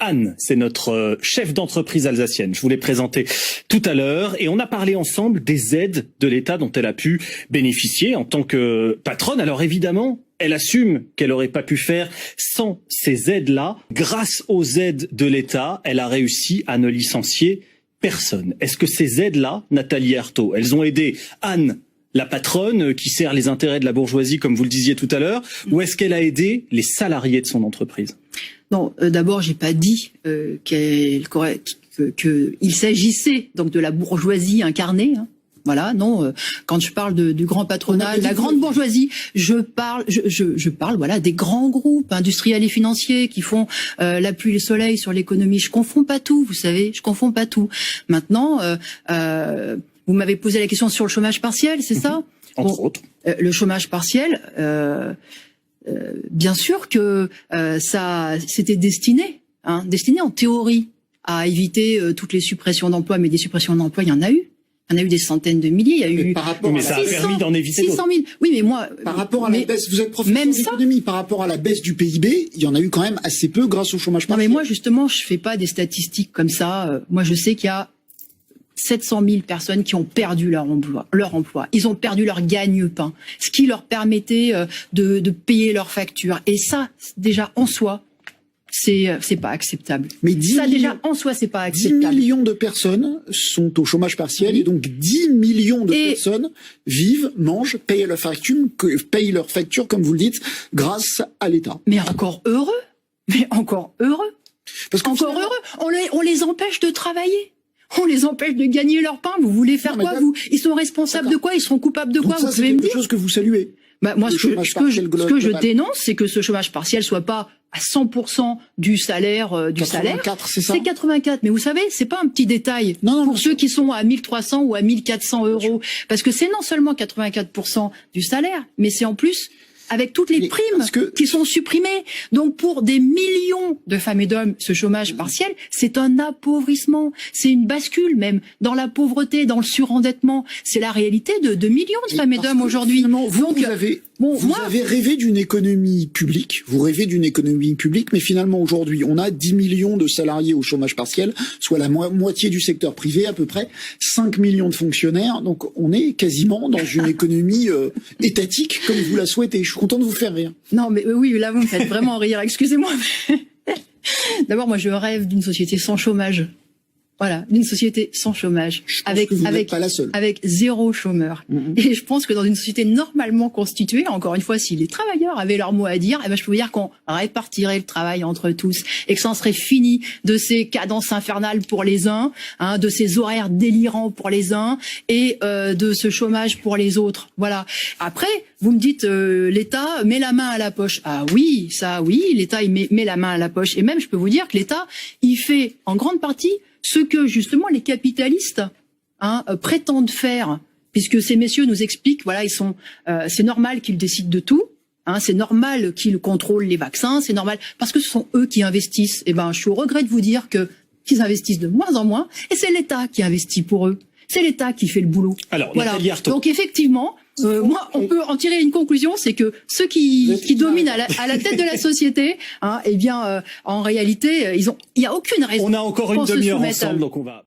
Anne, c'est notre chef d'entreprise alsacienne. Je vous l'ai présenté tout à l'heure et on a parlé ensemble des aides de l'État dont elle a pu bénéficier en tant que patronne. Alors évidemment, elle assume qu'elle n'aurait pas pu faire sans ces aides-là. Grâce aux aides de l'État, elle a réussi à ne licencier personne. Est-ce que ces aides-là, Nathalie Arthaud, elles ont aidé Anne, la patronne qui sert les intérêts de la bourgeoisie, comme vous le disiez tout à l'heure, ou est-ce qu'elle a aidé les salariés de son entreprise? Non, d'abord, j'ai pas dit qu'il s'agissait donc de la bourgeoisie incarnée. Hein. Voilà, non. Quand je parle du grand patronat, de la grande bourgeoisie, je parle, voilà, des grands groupes industriels et financiers qui font la pluie et le soleil sur l'économie. Je confonds pas tout, vous savez, je confonds pas tout. Maintenant, vous m'avez posé la question sur le chômage partiel, c'est ça? Entre autres. Le chômage partiel, bien sûr que ça, c'était destiné en théorie à éviter toutes les suppressions d'emplois, mais des suppressions d'emplois, il y en a eu. Il y en a eu des centaines de milliers. Il y a eu. Mais ça a permis d'en éviter 600 000. Oui, mais moi. Par rapport à la baisse, vous êtes professeur d'économie. Par rapport à la baisse du PIB, il y en a eu quand même assez peu grâce au chômage partiel. Non, mais moi, justement, je fais pas des statistiques comme ça. Moi, je sais qu'il y a 700 000 personnes qui ont perdu leur emploi. Ils ont perdu leur gagne-pain, ce qui leur permettait de payer leurs factures. Et ça, déjà, en soi, c'est pas acceptable. Mais déjà, en soi, c'est pas acceptable. 10 millions de personnes sont au chômage partiel et donc 10 millions de personnes vivent, mangent, payent leurs factures, comme vous le dites, grâce à l'État. Mais encore heureux. Parce qu'encore heureux. On les empêche de travailler. On les empêche de gagner leur pain. Vous voulez faire quoi, vous? Ils sont responsables de quoi? Ils seront coupables de quoi? Vous pouvez me dire? C'est quelque chose que vous saluez. Bah, moi, ce que je dénonce, c'est que ce chômage partiel soit pas à 100% du salaire, c'est ça? C'est 84. Mais vous savez, c'est pas un petit détail. Non, pour ceux qui sont à 1300 ou à 1400 euros. Parce que c'est non seulement 84% du salaire, mais c'est en plus avec toutes les primes qui sont supprimées. Donc pour des millions de femmes et d'hommes, ce chômage partiel, c'est un appauvrissement. C'est une bascule même dans la pauvreté, dans le surendettement. C'est la réalité de millions de femmes et d'hommes aujourd'hui. Vous avez rêvé d'une économie publique, mais finalement aujourd'hui, on a 10 millions de salariés au chômage partiel, soit la moitié du secteur privé à peu près, 5 millions de fonctionnaires, donc on est quasiment dans une économie étatique comme vous la souhaitez. Je suis content de vous faire rire. Non mais oui, là vous me faites vraiment rire, excusez-moi. D'abord, moi je rêve d'une société sans chômage. Voilà, d'une société sans chômage, avec zéro chômeur. Et je pense que dans une société normalement constituée, encore une fois, si les travailleurs avaient leur mot à dire, eh ben je peux vous dire qu'on répartirait le travail entre tous et que ça en serait fini de ces cadences infernales pour les uns, de ces horaires délirants pour les uns et de ce chômage pour les autres. Voilà. Après, vous me dites l'État met la main à la poche. Ah oui, ça oui, l'État il met la main à la poche. Et même je peux vous dire que l'État il fait en grande partie ce que justement les capitalistes prétendent faire, puisque ces messieurs nous expliquent, voilà, c'est normal qu'ils décident de tout, c'est normal qu'ils contrôlent les vaccins, c'est normal parce que ce sont eux qui investissent. Et ben, je suis au regret de vous dire qu'ils investissent de moins en moins, et c'est l'État qui investit pour eux, c'est l'État qui fait le boulot. Alors, voilà. Donc effectivement. Moi, on peut en tirer une conclusion, c'est que ceux qui dominent à la tête de la société, eh bien, en réalité, il y a aucune raison. On a encore une demi-heure ensemble, donc on va.